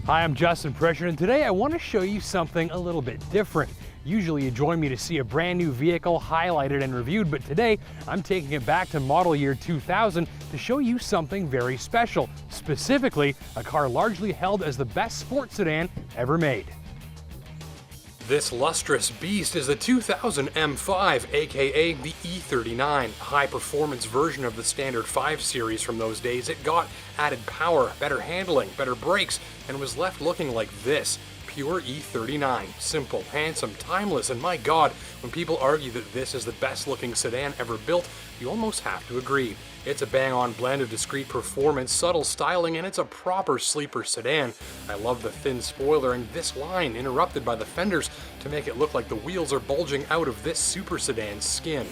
Hi, I'm Justin Pritchard, and today I want to show you something a little bit different. Usually you join me to see a brand new vehicle highlighted and reviewed, but today I'm taking it back to model year 2000 to show you something very special, specifically a car largely held as the best sports sedan ever made. This lustrous beast is the 2000 M5, aka the E39, a high-performance version of the standard 5 Series from those days. It got added power, better handling, better brakes, and was left looking like this. Pure E39. Simple, handsome, timeless, and my God, when people argue that this is the best-looking sedan ever built, you almost have to agree. It's a bang-on blend of discreet performance, subtle styling, and it's a proper sleeper sedan. I love the thin spoiler and this line interrupted by the fenders to make it look like the wheels are bulging out of this super sedan's skin.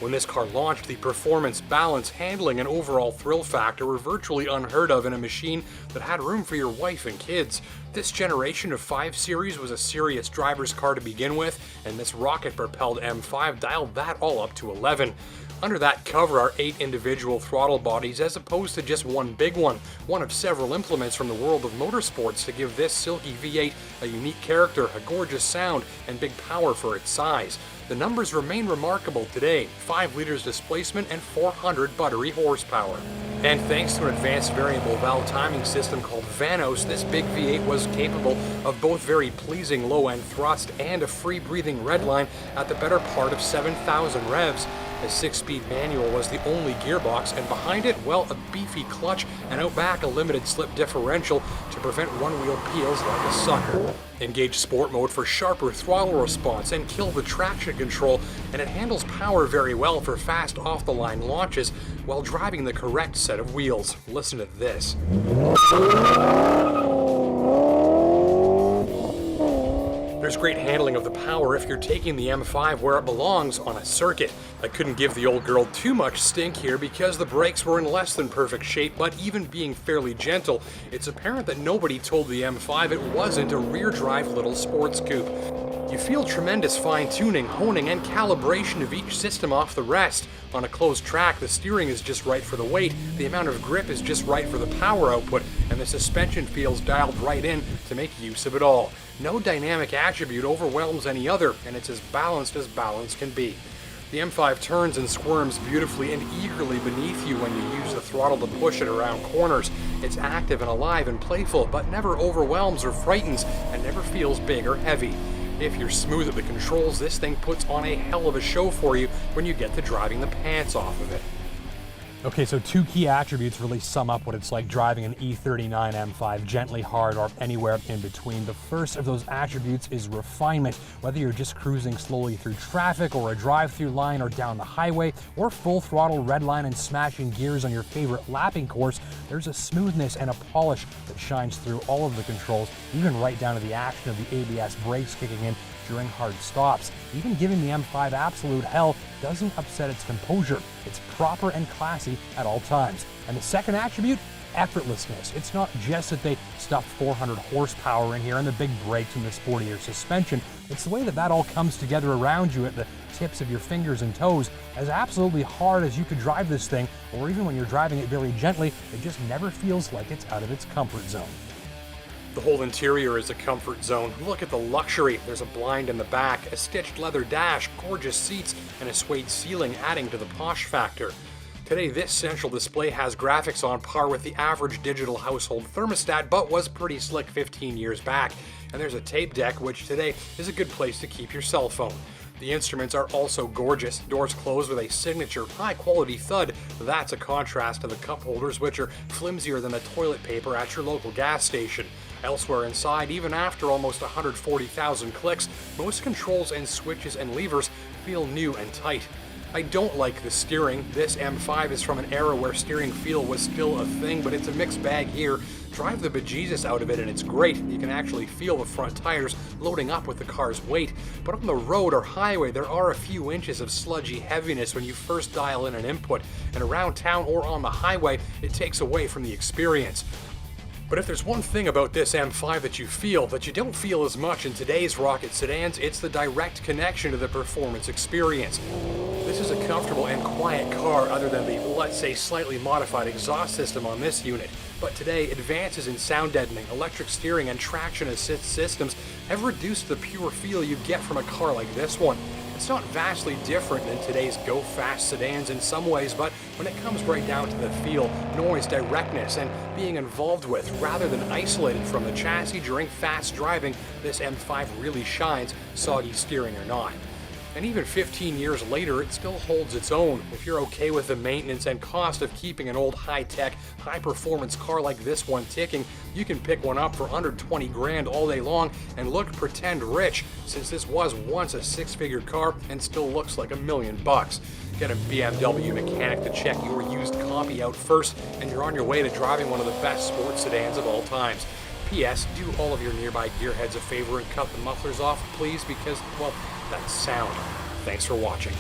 When this car launched, the performance, balance, handling, and overall thrill factor were virtually unheard of in a machine that had room for your wife and kids. This generation of 5 Series was a serious driver's car to begin with, and this rocket-propelled M5 dialed that all up to 11. Under that cover are 8 individual throttle bodies as opposed to just one big one of several implements from the world of motorsports to give this silky V8 a unique character, a gorgeous sound, and big power for its size. The numbers remain remarkable today, 5 liters displacement and 400 battery horsepower. And thanks to an advanced variable valve timing system called Vanos, this big V8 was capable of both very pleasing low-end thrust and a free-breathing redline at the better part of 7,000 revs. A 6-speed manual was the only gearbox, and behind it, well, a beefy clutch, and out back a limited slip differential to prevent one-wheel peels like a sucker. Engage Sport mode for sharper throttle response and kill the traction control, and it handles power very well for fast off-the-line launches while driving the correct set of wheels. Listen to this. There's great handling of the power if you're taking the M5 where it belongs on a circuit. I couldn't give the old girl too much stink here because the brakes were in less than perfect shape, but even being fairly gentle, it's apparent that nobody told the M5 it wasn't a rear-drive little sports coupe. You feel tremendous fine-tuning, honing, and calibration of each system off the rest. On a closed track, the steering is just right for the weight, the amount of grip is just right for the power output, and the suspension feels dialed right in to make use of it all. No dynamic attribute overwhelms any other, and it's as balance can be. The M5 turns and squirms beautifully and eagerly beneath you when you use the throttle to push it around corners. It's active and alive and playful, but never overwhelms or frightens, and never feels big or heavy. If you're smooth at the controls, this thing puts on a hell of a show for you when you get to driving the pants off of it. Okay, so 2 key attributes really sum up what it's like driving an E39 M5, gently, hard, or anywhere in between. The first of those attributes is refinement. Whether you're just cruising slowly through traffic or a drive-through line or down the highway, or full throttle redline and smashing gears on your favorite lapping course, there's a smoothness and a polish that shines through all of the controls, even right down to the action of the ABS brakes kicking in during hard stops. Even giving the M5 absolute hell doesn't upset its composure. It's proper and classy at all times. And the second attribute, effortlessness. It's not just that they stuffed 400 horsepower in here and the big brakes and the sportier suspension. It's the way that all comes together around you at the tips of your fingers and toes. As absolutely hard as you could drive this thing, or even when you're driving it very gently, it just never feels like it's out of its comfort zone. The whole interior is a comfort zone. Look at the luxury. There's a blind in the back, a stitched leather dash, gorgeous seats, and a suede ceiling adding to the posh factor. Today, this central display has graphics on par with the average digital household thermostat, but was pretty slick 15 years back. And there's a tape deck, which today is a good place to keep your cell phone. The instruments are also gorgeous. Doors close with a signature high-quality thud. That's a contrast to the cup holders, which are flimsier than the toilet paper at your local gas station. Elsewhere inside, even after almost 140,000 clicks, most controls and switches and levers feel new and tight. I don't like the steering. This M5 is from an era where steering feel was still a thing, but it's a mixed bag here. Drive the bejesus out of it and it's great. You can actually feel the front tires loading up with the car's weight. But on the road or highway, there are a few inches of sludgy heaviness when you first dial in an input, and around town or on the highway, it takes away from the experience. But if there's one thing about this M5 that you don't feel as much in today's rocket sedans, it's the direct connection to the performance experience. This is a comfortable and quiet car other than the, let's say, slightly modified exhaust system on this unit. But today, advances in sound deadening, electric steering, and traction assist systems have reduced the pure feel you get from a car like this one. It's not vastly different than today's go-fast sedans in some ways, but when it comes right down to the feel, noise, directness, and being involved with rather than isolated from the chassis during fast driving, this M5 really shines, soggy steering or not. And even 15 years later, it still holds its own. If you're okay with the maintenance and cost of keeping an old high-tech, high-performance car like this one ticking, you can pick one up for under 20 grand all day long and look pretend rich, since this was once a six-figure car and still looks like $1 million. Get a BMW mechanic to check your used copy out first, and you're on your way to driving one of the best sports sedans of all times. P.S. Do all of your nearby gearheads a favor and cut the mufflers off, please, because, well, that's sound. Thanks for watching.